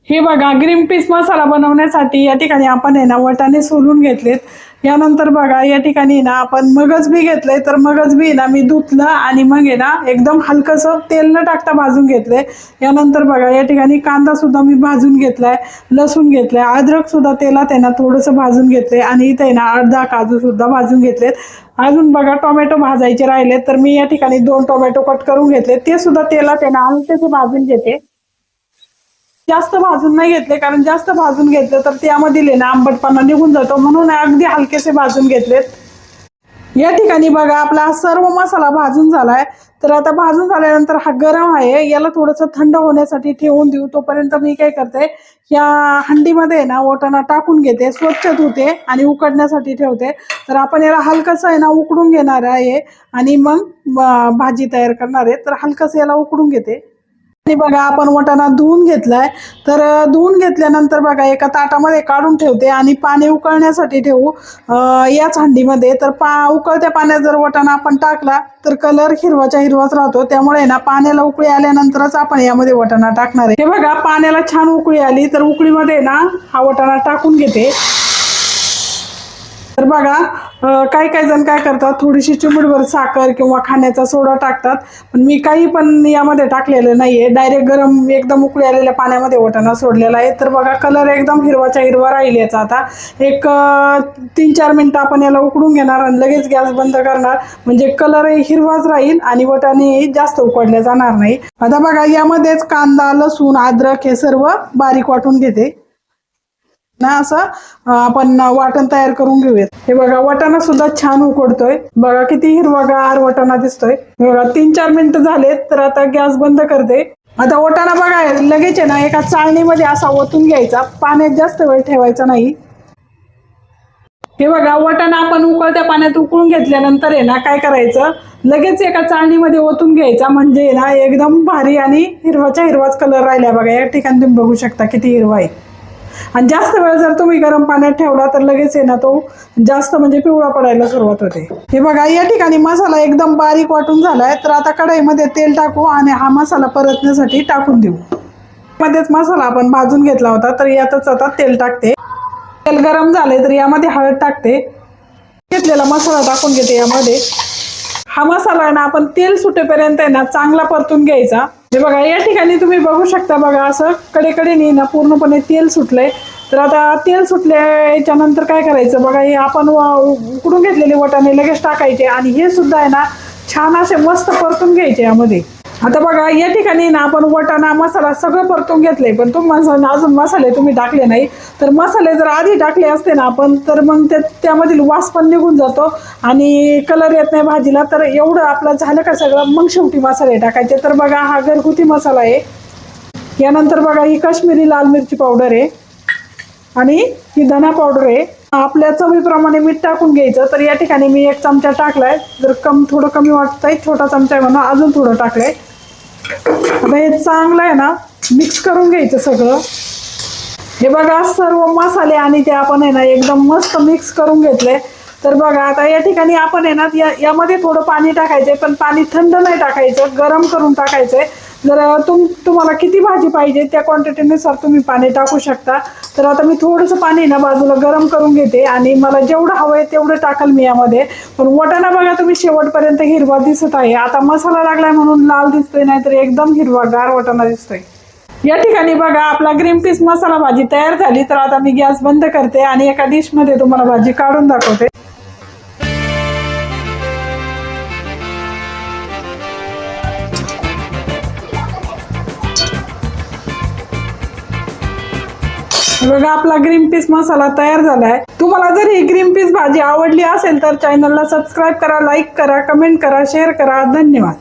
हे बघा green peas मसाला बनवण्यासाठी या ठिकाणी आपण आहे ना वाटाणे सोलून घेतलेत. यानंतर बघा या ठिकाणी ना आपण मगज बी घेतलंय, तर मगज बी ना मी धुतलं आणि मग आहे ना एकदम हलकंसं तेल न टाकता भाजून घेतलंय. यानंतर बघा या ठिकाणी कांदा सुद्धा मी भाजून घेतलाय, लसूण घेतलाय, अद्रक सुद्धा तेलात आहे ना थोडंसं भाजून घेतलंय आणि इथे आहे ना अर्धा काजू सुद्धा भाजून घेतलेत. अजून बघा टोमॅटो भाजायचे राहिलेत, तर मी या ठिकाणी 2 टोमॅटो कट करून घेतले, ते सुद्धा तेलात आहे ना हलकेसे भाजून घेते. जास्त भाजून नाही घेतले, कारण जास्त भाजून घेतलं तर त्यामधील ना आंबटपणा निघून जातो, म्हणून अगदी हलकेसे भाजून घेतलेत. या ठिकाणी बघा आपला सर्व मसाला भाजून झालाय. तर आता भाजून झाल्यानंतर हा गरम आहे, याला थोडंसं थंड होण्यासाठी ठेवून देऊ. तोपर्यंत मी काय करते, या हंडीमध्ये ना वाटाणा टाकून घेते, स्वच्छ धुते आणि उकडण्यासाठी ठेवते. तर आपण याला हलकंसं आहे ना उकडून घेणार आहे आणि मग भाजी तयार करणार आहे. तर हलकंसं याला उकडून घेते. आणि बघा आपण वाटाणा धुवून घेतलाय. तर धुवून घेतल्यानंतर बघा एका ताटामध्ये काढून ठेवते आणि पाणी उकळण्यासाठी ठेवू याच हंडीमध्ये. तर उकळत्या पाण्यात जर वाटाणा आपण टाकला तर कलर हिरवाच्या हिरवाच राहतो, त्यामुळे ना पाण्याला उकळी आल्यानंतरच आपण यामध्ये वाटाणा टाकणार आहे. हे बघा पाण्याला छान उकळी आली, तर उकळीमध्ये ना हा वाटाणा टाकून घेते. तर बघा काही काही जण काय करतात, थोडीशी चिमूटभर साखर किंवा खाण्याचा सोडा टाकतात, पण मी काही पण यामध्ये टाकलेलं नाहीये. डायरेक्ट गरम एकदम उकळी आलेल्या पाण्यामध्ये वाटाणा सोडलेला आहे. तर बघा कलर एकदम हिरवाच्या हिरवा राहील याचा. आता एक 3-4 मिनिटं आपण याला उकडून घेणार आणि लगेच गॅस बंद करणार, म्हणजे कलर हिरवाच राहील आणि वाटाणे जास्त उकडले जाणार नाही. आता बघा यामध्येच कांदा, लसूण, अद्रक हे सर्व बारीक वाटून घेते ना. असं आपण वाटण तयार करून घेऊयात. हे बघा वाटाणा सुद्धा छान उकडतोय, बघा किती हिरवागार वाटाणा दिसतोय. बघा 3-4 मिनिटं झालेत, तर आता गॅस बंद करते. आता वाटाणा बघा लगेच आहे ना एका चाळणीमध्ये असा ओतून घ्यायचा, पाण्यात जास्त वेळ ठेवायचा नाही. हे बघा वाटाणा आपण उकळत्या पाण्यात उकळून घेतल्यानंतर आहे ना काय करायचं, लगेच एका चाळणीमध्ये ओतून घ्यायचा, म्हणजे ना एकदम भारी आणि हिरवाच्या हिरवाच कलर राहिला. बघा या ठिकाणी तुम्ही बघू शकता किती हिरवा आहे. आणि जास्त वेळ जर तुम्ही गरम पाण्यात ठेवला तर लगेच आहे ना तो जास्त म्हणजे पिवळा पडायला सुरुवात होते. हे बघा या ठिकाणी मसाला एकदम बारीक वाटून झालाय. तर आता कढईमध्ये तेल टाकू आणि हा मसाला परतण्यासाठी टाकून देऊ. मध्येच मसाला आपण भाजून घेतला होता, तर यातच आता तेल टाकते. तेल गरम झाले तर यामध्ये हळद टाकते, घेतलेला मसाला टाकून घेते यामध्ये. हा मसाला आहे ना आपण तेल सुटेपर्यंत आहे ना चांगला परतून घ्यायचा. हे बघा या ठिकाणी तुम्ही बघू शकता, बघा असं कडेकडेने ना पूर्णपणे तेल सुटलंय. तर आता तेल सुटल्याच्या नंतर काय करायचं, बघा हे आपण उकडून घेतलेले वाटाणे लगेच टाकायचे आणि हे सुद्धा आहे ना छान असे मस्त परतून घ्यायचे यामध्ये. आता बघा या ठिकाणी ना आपण वाटाणा मसाला सगळं परतून घेतलंय, पण अजून मसाले तुम्ही टाकले नाही. तर मसाले जर आधी टाकले असते ना आपण, तर मग त्यामधील वास पण निघून जातो आणि कलर येत नाही भाजीला. तर एवढं आपलं झालं का सगळं, मग शेवटी मसाले टाकायचे. तर बघा हा घरगुती मसाला आहे. यानंतर बघा ही काश्मीरी लाल मिरची पावडर आहे आणि ही धना पावडर आहे. आपल्या चवीप्रमाणे मीठ टाकून घ्यायचं. तर या ठिकाणी मी 1 चमचा टाकलाय, जर थोडं कमी वाटतंय, छोटा चमचा आहे म्हणून अजून थोडं टाकलंय. आता हे चांगलं आहे ना मिक्स करून घ्यायचं सगळं. हे बघा सर्व मसाले आणि ते आपण आहे ना एकदम मस्त मिक्स करून घेतले. तर बघा आता या ठिकाणी आपण आहे ना यामध्ये थोडं पाणी टाकायचंय, पण पाणी थंड नाही टाकायचं, गरम करून टाकायचंय. जर तुम्हाला किती भाजी पाहिजे त्या क्वांटिटीनुसार तुम्ही पाणी टाकू शकता. तर आता मी थोडंसं पाणी ना बाजूला गरम करून घेते आणि मला जेवढं हवं आहे तेवढं टाकल मी यामध्ये. पण वाटाणा बघा तुम्ही शेवटपर्यंत हिरवा दिसत आहे. आता मसाला लागलाय म्हणून लाल दिसतोय, नाहीतर एकदम हिरवागार वाटाणा दिसतोय. या ठिकाणी बघा आपला ग्रीन पीस मसाला भाजी तयार झाली. तर आता मी गॅस बंद करते आणि एका डिशमध्ये तुम्हाला भाजी काढून दाखवते. बघा आपला ग्रीन पीस मसाला तयार झालाय. तुम्हाला जर ही ग्रीन पीस भाजी आवडली असेल तर चॅनलला सबस्क्राईब करा, लाईक करा, कमेंट करा, शेअर करा. धन्यवाद.